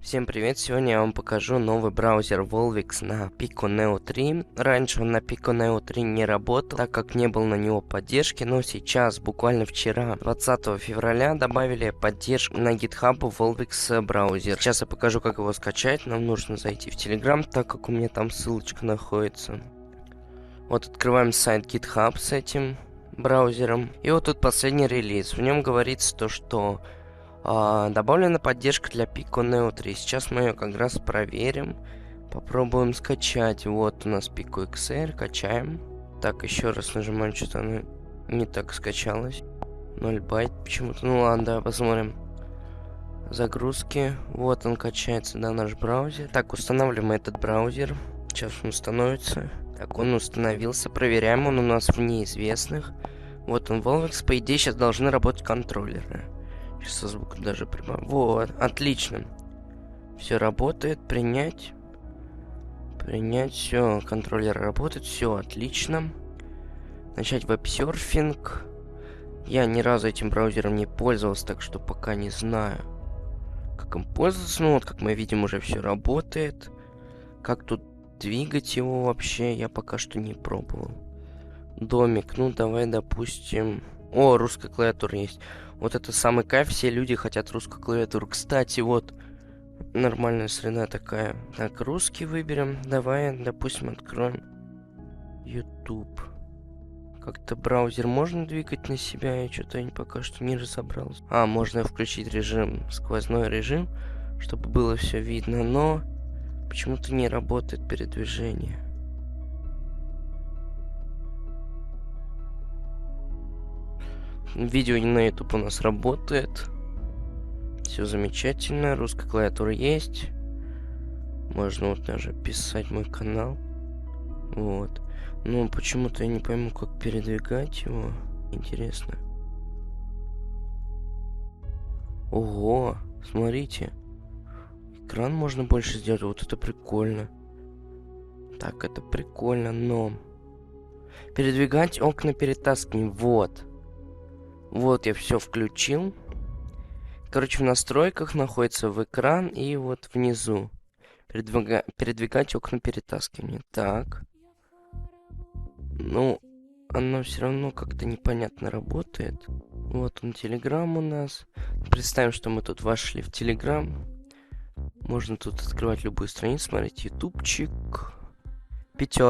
Всем привет! Сегодня я вам покажу новый браузер Volvix на Pico Neo 3. Раньше он на Pico Neo 3 не работал, так как не было на него поддержки, но сейчас, буквально вчера, 20 февраля, добавили поддержку на GitHub Volvix браузер. Сейчас я покажу, как его скачать. Нам нужно зайти в Telegram, так как у меня там ссылочка находится. Вот открываем сайт GitHub с этим браузером. И вот тут последний релиз. В нем говорится то, что добавлена поддержка для Pico Neo 3. Сейчас мы ее как раз проверим. Попробуем скачать. Вот у нас Pico XR. Качаем. Так, еще раз нажимаем. Что-то оно не так скачалось. 0 байт почему-то. Ну ладно, да, посмотрим. Загрузки. Вот он качается, да, наш браузер. Так, устанавливаем этот браузер. Сейчас он установится. Так, он установился. Проверяем. Он у нас в неизвестных. Вот он, Volvix. По идее, сейчас должны работать контроллеры. Сейчас со звуком даже прибавим. Вот, отлично. Все работает. Принять. Принять. Все, контроллер работает. Все, отлично. Начать веб-серфинг. Я ни разу этим браузером не пользовался, так что пока не знаю, как им пользоваться. Ну вот, как мы видим, уже все работает. Как тут двигать его вообще, я пока что не пробовал. Домик. Ну, давай, допустим... О, русская клавиатура есть. Вот это самый кайф, все люди хотят русскую клавиатуру. Кстати, вот нормальная среда такая. Так, русский выберем. Давай, допустим, откроем YouTube. Как-то браузер можно двигать на себя? Я что-то пока что не разобрался. Можно включить режим, сквозной режим, чтобы было все видно, но почему-то не работает передвижение. Видео на YouTube у нас работает. Все замечательно. Русская клавиатура есть. Можно вот даже писать мой канал. Вот. Но почему-то я не пойму, как передвигать его. Интересно. Ого, смотрите. Экран можно больше сделать. Вот это прикольно. Так, это прикольно, но... Передвигать окна перетаскиваем. Вот. Вот я все включил. Короче, в настройках находится в экран и вот внизу. Передвигать окна перетаскивания. Так. Ну, оно все равно как-то непонятно работает. Вот он, Telegram у нас. Представим, что мы тут вошли в Telegram. Можно тут открывать любую страницу, смотреть. Ютубчик. 5.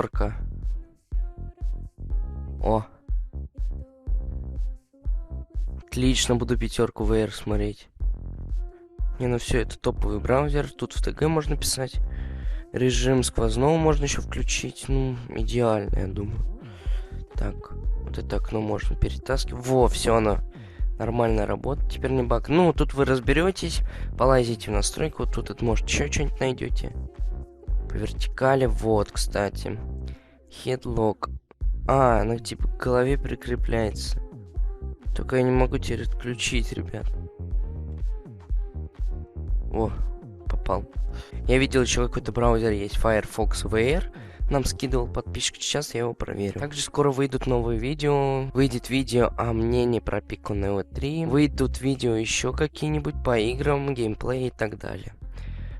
О. Отлично, буду 5 VR смотреть. Ну все, это топовый браузер. Тут в ТГ можно писать. Режим сквозного можно еще включить. Ну, идеально, я думаю. Так, вот это окно можно перетаскивать. Во, все, оно нормально работает. Теперь не баг. Ну, тут вы разберетесь. Полазите в настройку. Вот тут это, может, еще что-нибудь найдете. По вертикали. Вот, кстати. Headlock. Оно типа к голове прикрепляется. Только я не могу теперь отключить, ребят. О, попал. Я видел еще какой-то браузер есть, Firefox VR. Нам скидывал подписчик, сейчас я его проверю. Также скоро выйдут новые видео. Выйдет видео о мнении про Pico Neo 3. Выйдут видео еще какие-нибудь по играм, геймплей и так далее.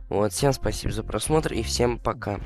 Вот, всем спасибо за просмотр и всем пока.